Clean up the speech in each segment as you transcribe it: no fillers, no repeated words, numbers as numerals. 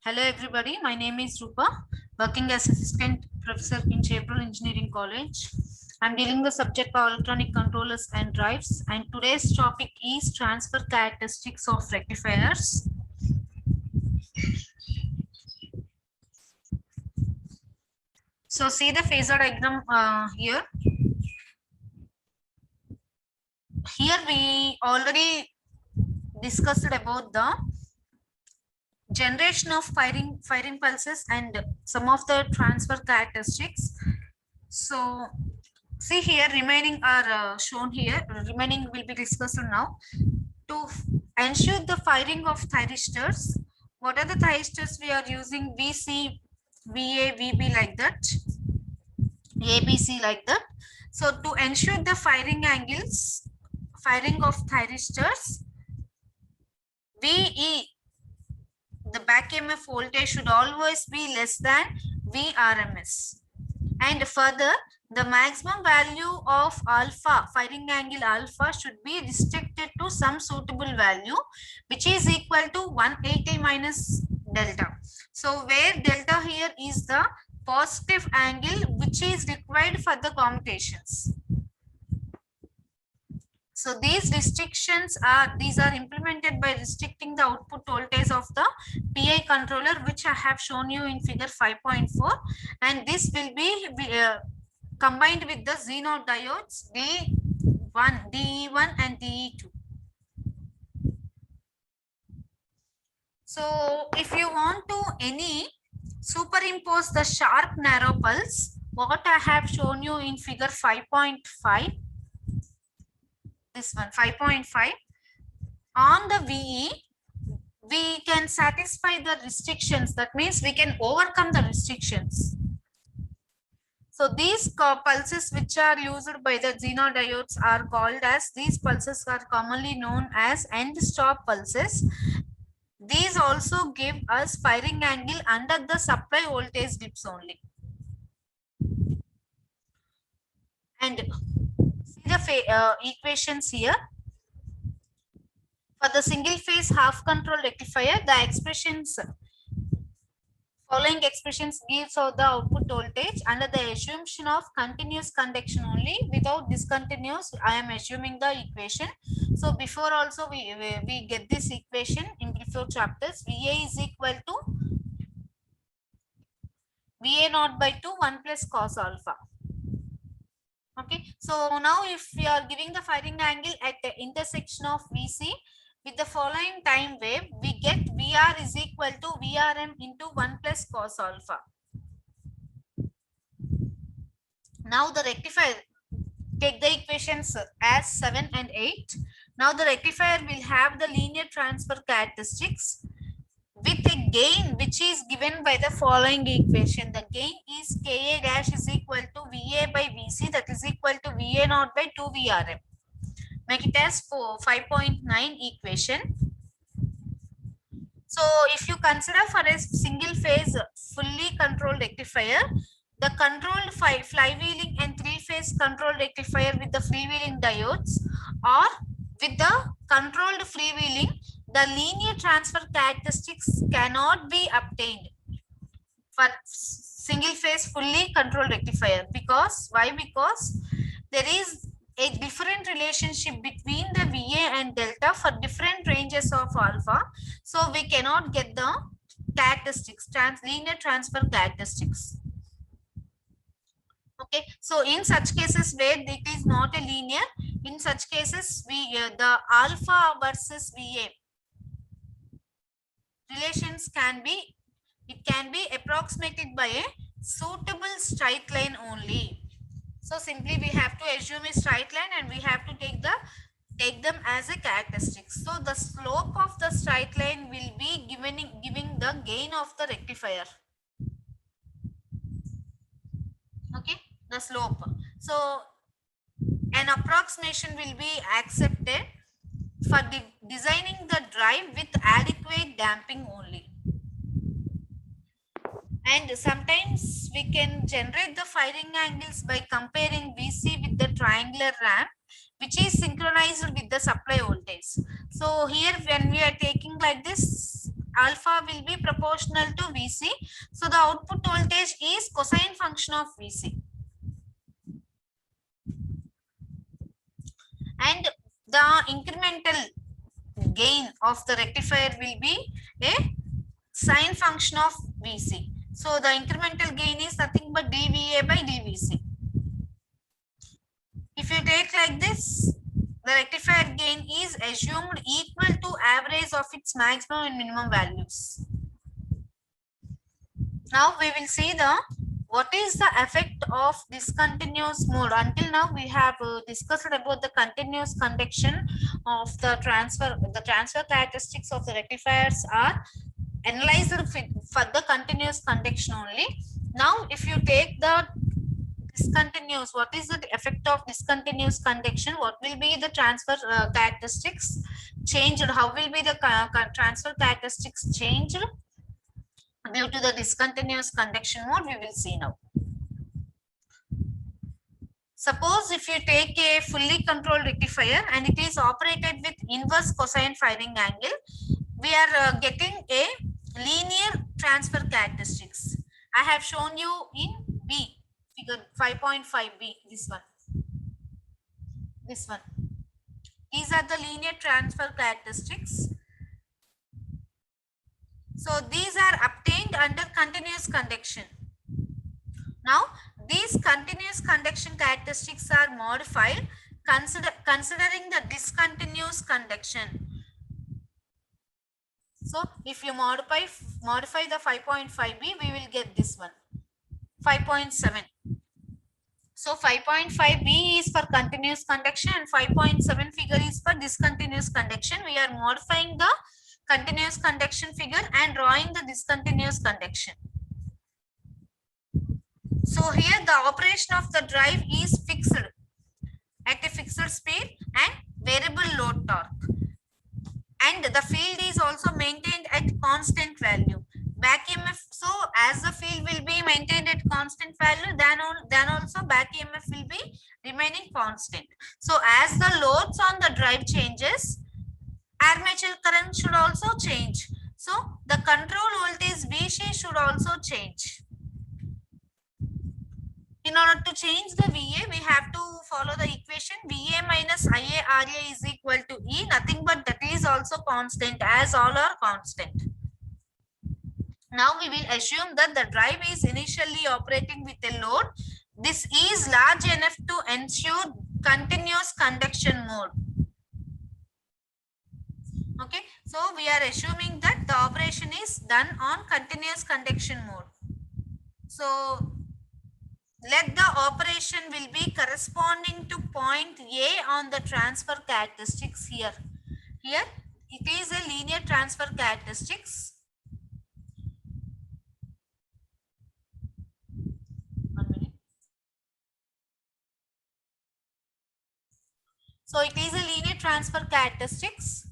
Hello everybody, my name is Rupa, working as assistant professor in Chaparral Engineering College. I'm dealing the subject of electronic controllers and drives, and today's topic is transfer characteristics of rectifiers. So see the phasor diagram here. Here we already discussed about the generation of firing pulses and some of the transfer characteristics. So see here, remaining are shown here. Remaining will be discussed now. To ensure the firing of thyristors, what are the thyristors we are using? VC, VA, VB like that, ABC like that. So to ensure the firing angles, firing of thyristors, VE, the back EMF voltage should always be less than VRMS. And further, the maximum value of alpha, firing angle alpha, should be restricted to some suitable value, which is equal to 180 minus delta. So where delta here is the positive angle which is required for the commutations. So these restrictions are implemented by restricting the output voltage of the PI controller, which I have shown you in figure 5.4, and this will be combined with the Xenon diodes D1, DE1 and DE2. So if you want to superimpose the sharp narrow pulse, what I have shown you in figure 5.5, this one 5.5, on the VE, we can satisfy the restrictions. That means we can overcome the restrictions. So these pulses which are used by the Xenon diodes are called as, these pulses are commonly known as end stop pulses. These also give us firing angle under the supply voltage dips only. And see the equations here. For the single phase half control rectifier, the expressions, following expressions gives out the output voltage under the assumption of continuous conduction only. Without discontinuous, I am assuming the equation. So before also we get this equation in before chapters. VA is equal to VA naught by 2 1 plus cos alpha. Okay, so now if we are giving the firing angle at the intersection of VC with the following time wave, we get VR is equal to VRM into 1 plus cos alpha. Now the rectifier, take the equations as 7 and 8. Now the rectifier will have the linear transfer characteristics with a gain which is given by the following equation. The gain is Ka dash is equal to VA by VC, that is equal to VA naught by 2 VRM. Make it as 5.9 equation. So if you consider for a single phase fully controlled rectifier, the controlled flywheeling and three phase controlled rectifier with the freewheeling diodes, or with the controlled freewheeling, the linear transfer characteristics cannot be obtained for single phase fully controlled rectifier. Because why? Because there is a different relationship between the VA and delta for different ranges of alpha. So we cannot get the characteristics, linear transfer characteristics. Okay, so in such cases where it is not a linear, in such cases the alpha versus VA relations can be approximated by a suitable straight line only. So simply we have to assume a straight line and we have to take them as a characteristic. So the slope of the straight line will be giving the gain of the rectifier. Okay, the slope. So an approximation will be accepted for designing the drive with adequate damping only. And sometimes we can generate the firing angles by comparing VC with the triangular ramp, which is synchronized with the supply voltage. So here when we are taking like this, alpha will be proportional to Vc. So the output voltage is cosine function of Vc. And the incremental gain of the rectifier will be a sine function of Vc. So the incremental gain is nothing but dVa by dVc. If you take like this, the rectifier gain is assumed equal to average of its maximum and minimum values. Now we will see what is the effect of discontinuous mode. Until now we have discussed about the continuous conduction of the transfer. The transfer characteristics of the rectifiers are analyzed for the continuous conduction only. Now if you take the discontinuous, what is the effect of discontinuous conduction? What will be the transfer characteristics changed? How will be the transfer characteristics changed due to the discontinuous conduction mode? We will see now. Suppose if you take a fully controlled rectifier and it is operated with inverse cosine firing angle, we are getting a linear transfer characteristics. I have shown you in B, figure 5.5b, this one. These are the linear transfer characteristics. So these are obtained under continuous conduction. Now these continuous conduction characteristics are modified considering the discontinuous conduction. So if you modify the 5.5b, we will get this one, 5.7. So 5.5b is for continuous conduction and 5.7 figure is for discontinuous conduction. We are modifying the continuous conduction figure and drawing the discontinuous conduction. So here the operation of the drive is fixed at a fixed speed and variable load torque. And the field is also maintained at constant value. Back EMF, so as the field will be maintained at constant value, then also back EMF will be remaining constant. So as the loads on the drive changes, armature current should also change. So the control voltage Vc should also change. In order to change the VA, we have to follow the equation VA minus IA RA is equal to E. Nothing but that is also constant, as all are constant. Now we will assume that the drive is initially operating with a load. This is large enough to ensure continuous conduction mode. Okay, so we are assuming that the operation is done on continuous conduction mode. So let the operation will be corresponding to point A on the transfer characteristics here. Here it is a linear transfer characteristics. 1 minute. So it is a linear transfer characteristics.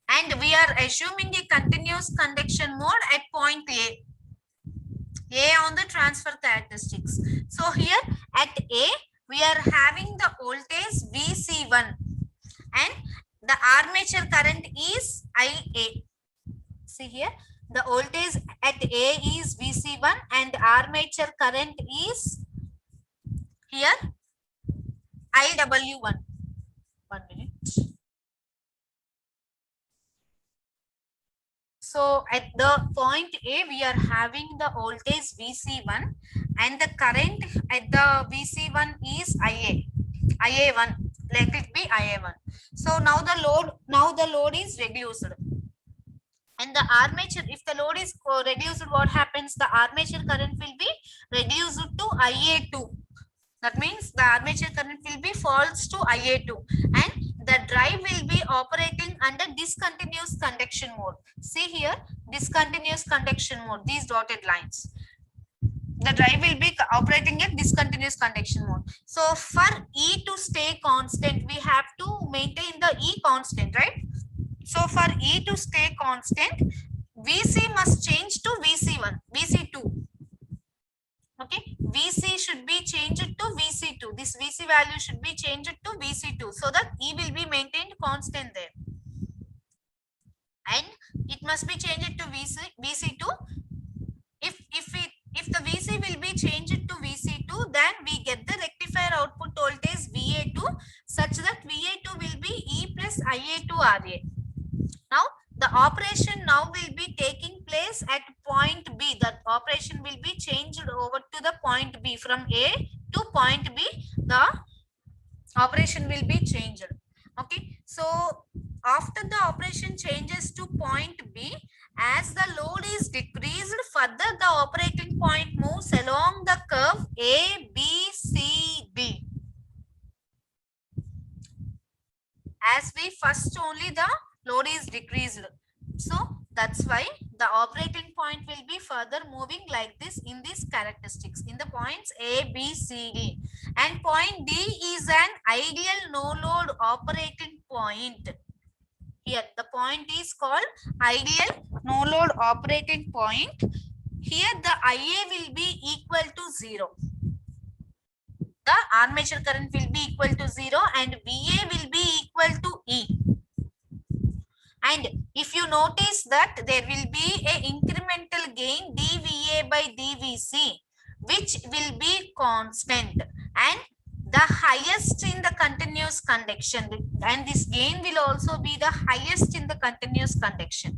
And we are assuming a continuous conduction mode at point A. A on the transfer characteristics. So here at A, we are having the voltage VC1 and the armature current is IA. See here, the voltage at A is VC1 and armature current is here IW1. 1 minute. So at the point A, we are having the voltage VC1 and the current at the VC1 is IA1. Let it be IA1. So now the load is reduced. And the armature, if the load is reduced, what happens? The armature current will be reduced to IA2. That means the armature current will be falls to IA2 and the drive will be operating under discontinuous conduction mode. See here, discontinuous conduction mode, these dotted lines. The drive will be operating at discontinuous conduction mode. So for E to stay constant, we have to maintain the E constant, right? So for E to stay constant, VC must change to VC1, VC2. Okay, VC should be changed to VC2. This VC value should be changed to VC2 so that E will be maintained constant there. And it must be changed to VC2. If the VC will be changed to VC2, then we get the rectifier output voltage VA2 such that VA2 will be E plus IA2 RA. Now the operation now will be taking place at point B. The operation will be changed over to the point B. From A to point B, the operation will be changed. Okay, so after the operation changes to point B, as the load is decreased, further the operating point moves along the curve A, B, C, D. As we first only the load is decreased. So that's why the operating point will be further moving like this in these characteristics in the points A, B, C, D. And point D is an ideal no load operating point. Here the point is called ideal no load operating point. Here the IA will be equal to 0. The armature current will be equal to 0 and VA will be equal to E. And if you notice that there will be a incremental gain dVA by dVC, which will be constant and the highest in the continuous conduction, and this gain will also be the highest in the continuous conduction.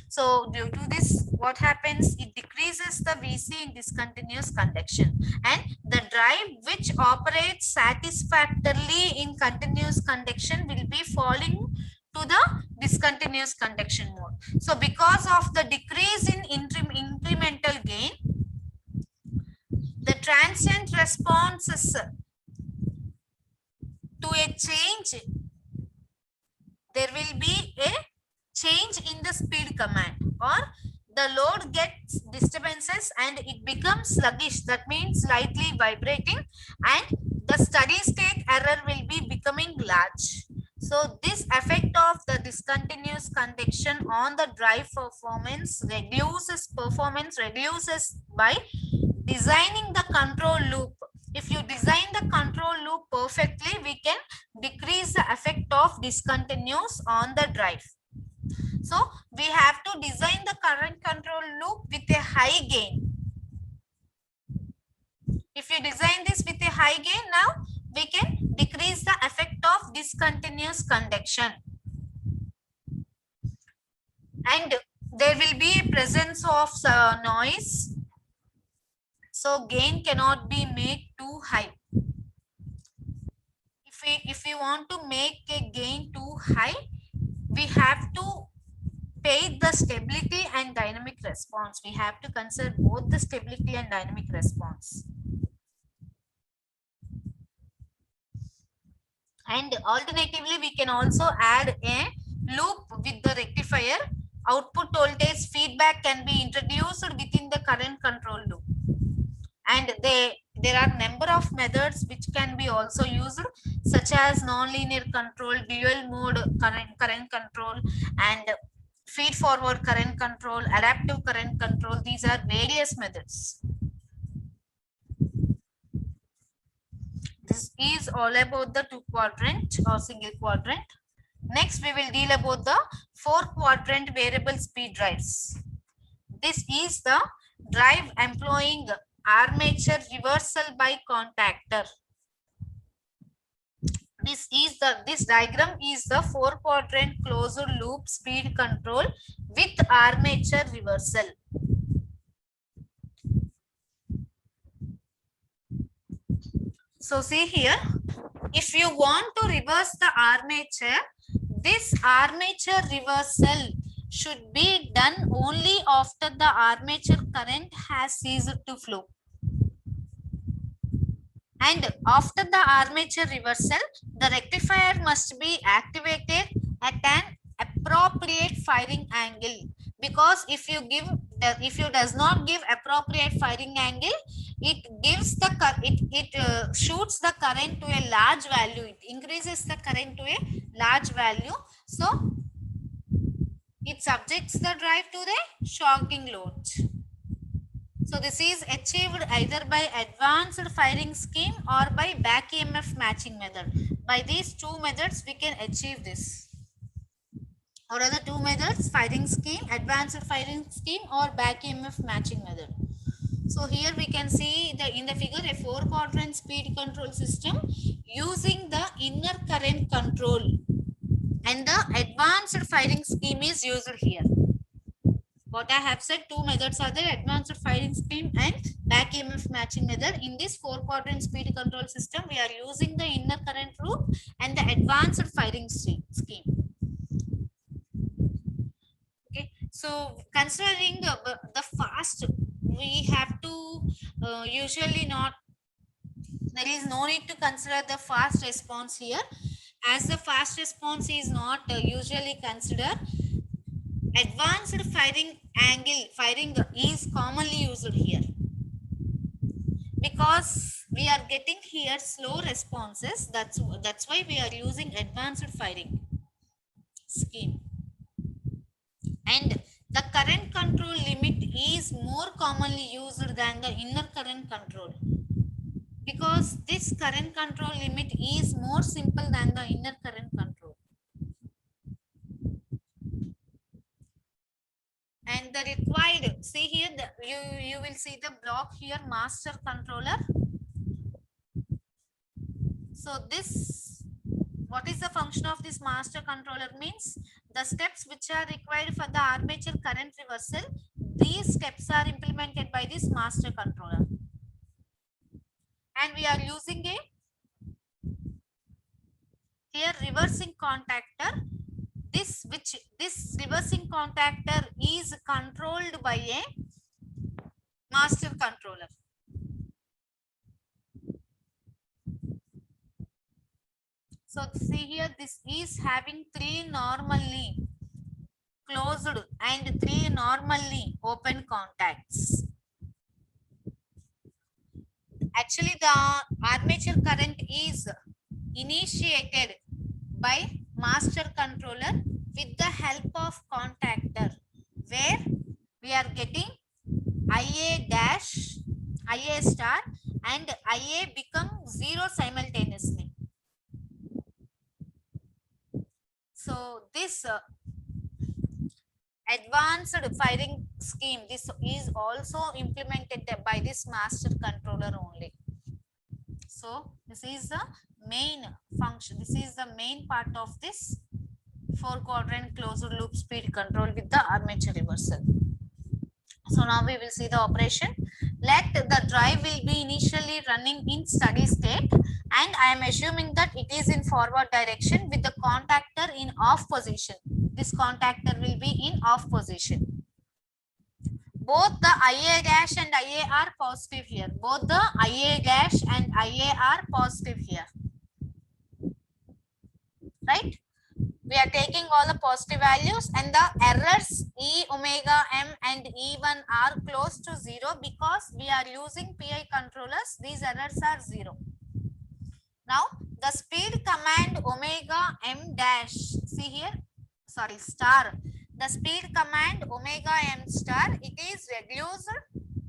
So due to this, what happens? It decreases the VC in discontinuous conduction, and the drive which operates satisfactorily in continuous conduction will be falling to the discontinuous conduction mode. So because of the decrease in incremental gain, the transient responses to a change, there will be a change in the speed command, or the load gets disturbances and it becomes sluggish, that means slightly vibrating, and the steady state error will be becoming large. So this effect of the discontinuous conduction on the drive performance reduces by designing the control loop. If you design the control loop perfectly, we can decrease the effect of discontinuous on the drive. So we have to design the current control loop with a high gain. If you design this with a high gain, now we can decrease the effect of discontinuous conduction. And there will be a presence of noise. So gain cannot be made too high. If we want to make a gain too high, we have to pay the stability and dynamic response. We have to consider both the stability and dynamic response. And alternatively, we can also add a loop with the rectifier. Output voltage feedback can be introduced within the current control loop. And there are number of methods which can be also used, such as nonlinear control, dual mode current control, and feed forward current control, adaptive current control. These are various methods. This is all about the 2-quadrant or single quadrant. Next, we will deal about the 4-quadrant variable speed drives. This is the drive employing armature reversal by contactor. This diagram is the 4-quadrant closed loop speed control with armature reversal. So see here, if you want to reverse the armature, this armature reversal should be done only after the armature current has ceased to flow. And after the armature reversal, the rectifier must be activated at an appropriate firing angle, because if you does not give appropriate firing angle, it gives the shoots the current to a large value. It increases the current to a large value. So it subjects the drive to the shocking load. So this is achieved either by advanced firing scheme or by back EMF matching method. By these two methods, we can achieve this. Or other two methods, firing scheme, advanced firing scheme, or back EMF matching method. So here we can see in the figure a 4-quadrant speed control system using the inner current control, and the advanced firing scheme is used here. What I have said, two methods are there, advanced firing scheme and back EMF matching method. In this 4-quadrant speed control system, we are using the inner current loop and the advanced firing scheme. Okay, so considering the fast, we have to usually not, there is no need to consider the fast response here, as the fast response is not usually considered. Advanced firing angle firing is commonly used here, because we are getting here slow responses. That's why we are using advanced firing scheme. And the current control limit is more commonly used than the inner current control, because this current control limit is more simple than the inner current control. And the required, see here, you will see the block here, master controller. So this, what is the function of this master controller means, the steps which are required for the armature current reversal, these steps are implemented by this master controller. And we are using a here reversing contactor. This reversing contactor is controlled by a master controller. So see here, this is having 3 normally closed and 3 normally open contacts. Actually, the armature current is initiated by master controller with the help of contactor, where we are getting IA dash, IA star and IA become 0 simultaneously. So this advanced firing scheme, this is also implemented by this master controller only. So this is the main function, this is the main part of this 4-quadrant closed loop speed control with the armature reversal. So now we will see the operation. Let the drive will be initially running in steady state, and I am assuming that it is in forward direction with the contactor in off position. This contactor will be in off position. Both the IA dash and IA are positive here. Both the IA dash and IA are positive here. Right? We are taking all the positive values, and the errors E omega M and E1 are close to 0 because we are using PI controllers. These errors are 0. Now the speed command omega M dash, see here, sorry, star. The speed command omega M star, it is reduced,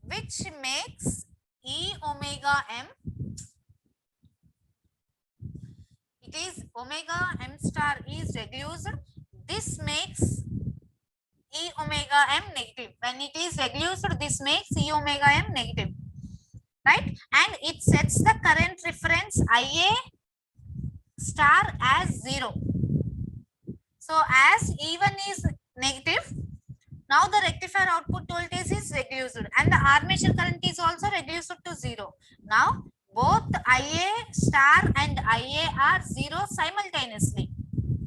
which makes E omega M, it is omega M star is reduced. This makes E omega M negative. When it is reduced, this makes E omega M negative. Right? And it sets the current reference IA star as 0. So as E1 is negative, now the rectifier output voltage is reduced and the armature current is also reduced to 0. Now both IA star and IA are 0 simultaneously.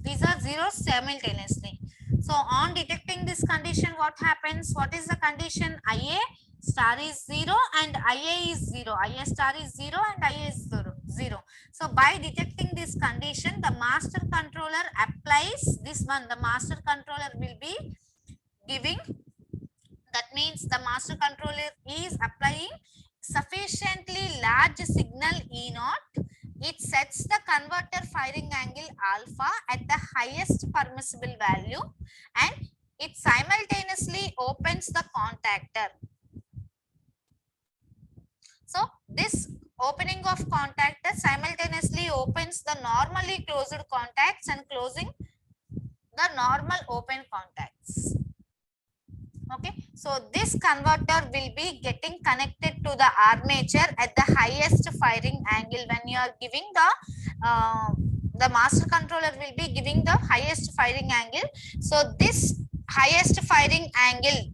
These are 0 simultaneously. So on detecting this condition, what happens? What is the condition? IA star is 0 and IA is 0. IA star is 0 and IA is 0. So by detecting this condition, the master controller applies this one. The master controller will be giving, that means the master controller is applying sufficiently large signal E0. It sets the converter firing angle alpha at the highest permissible value and it simultaneously opens the contactor. So this opening of contactor simultaneously opens the normally closed contacts and closing the normal open contacts. Okay, so this converter will be getting connected to the armature at the highest firing angle. When you are giving the master controller will be giving the highest firing angle. So this highest firing angle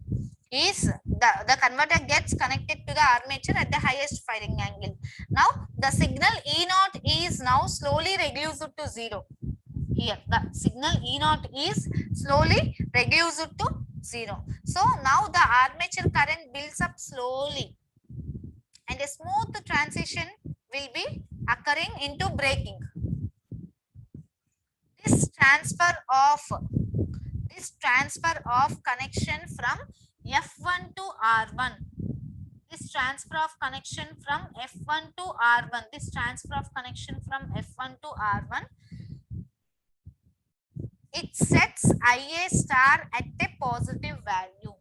is the converter gets connected to the armature at the highest firing angle. Now the signal E naught is now slowly reduced to 0. Here the signal E naught is slowly reduced to 0. So now the armature current builds up slowly and a smooth transition will be occurring into braking. This transfer of connection from F1 to R1. This transfer of connection from F1 to R1. This transfer of connection from F1 to R1. It sets IA star at a positive value.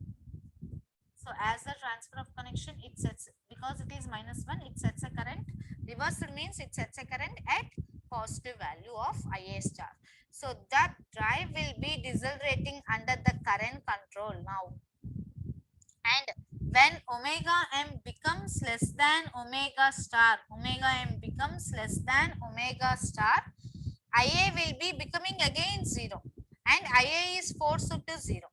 So as the transfer of connection, it sets, because it is -1, it sets a current. Reversal means it sets a current at positive value of IA star. So that drive will be decelerating under the current control now. And when omega m becomes less than omega star, IA will be becoming again 0 and IA is forced to 0.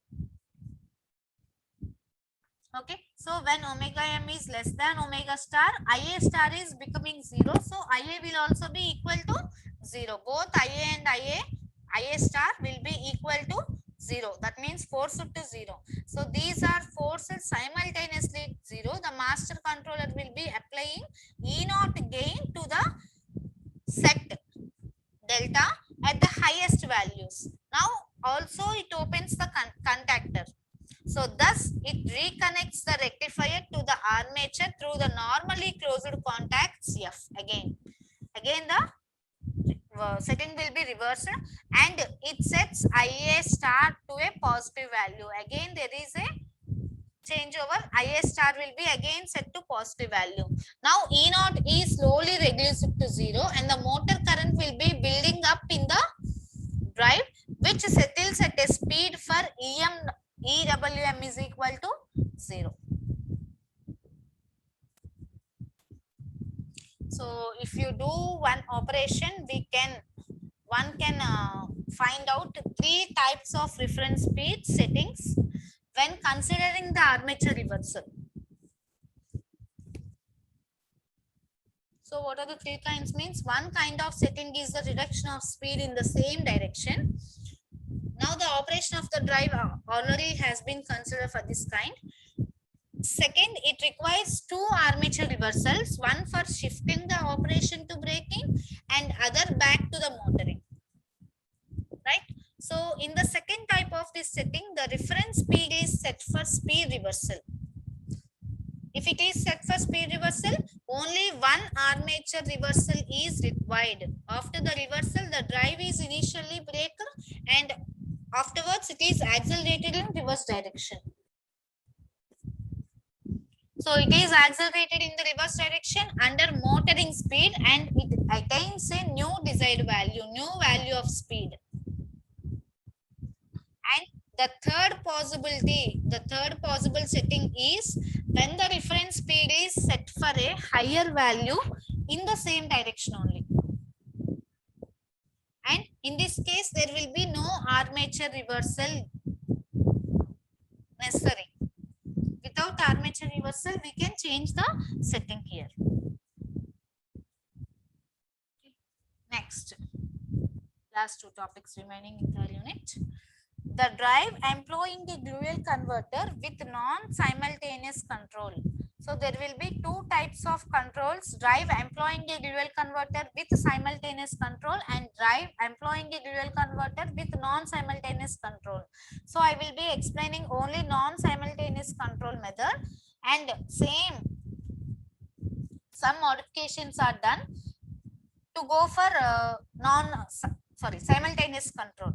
Okay, so when omega m is less than omega star, IA star is becoming 0. So IA will also be equal to 0. Both IA and IA star will be equal to 0. That means forced to 0. So these are forced simultaneously 0. The master controller will be applying E naught gain to the set delta at the highest values. Now also it opens the contactor. So thus it reconnects the rectifier to the armature through the normally closed contacts F. Again the setting will be reversed and it sets IA star to a positive value. Again there is a changeover. IA star will be again set to positive value. Now E naught is slowly reduced to 0 and the motor current will be building up in the drive, which settles at a speed for EWM is equal to 0. So if you do one operation, one can find out 3 types of reference speed settings when considering the armature reversal. So what are the 3 kinds means? One kind of setting is the reduction of speed in the same direction. Now the operation of the drive already has been considered for this kind. Second, it requires 2 armature reversals, one for shifting the operation to braking and other back to the motoring. Right? So in the second type of this setting, the reference speed is set for speed reversal. If it is set for speed reversal, only one armature reversal is required. After the reversal, the drive is initially brake and afterwards it is accelerated in reverse direction. So it is accelerated in the reverse direction under motoring speed and it attains a new desired value, new value of speed. And the third possible setting is when the reference speed is set for a higher value in the same direction only. And in this case, there will be no armature reversal necessary. Without armature reversal, we can change the setting here. Next, last 2 topics remaining in the unit. The drive employing a dual converter with non-simultaneous control. So there will be 2 types of controls: drive employing a dual converter with simultaneous control and drive employing a dual converter with non-simultaneous control. So I will be explaining only non-simultaneous control method, and some modifications are done to go for simultaneous control.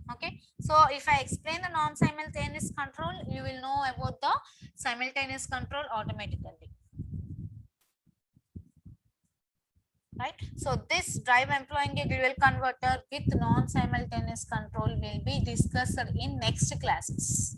Okay, so if I explain the non-simultaneous control, you will know about the simultaneous control automatically. right? So this drive employing a dual converter with non-simultaneous control will be discussed in next classes.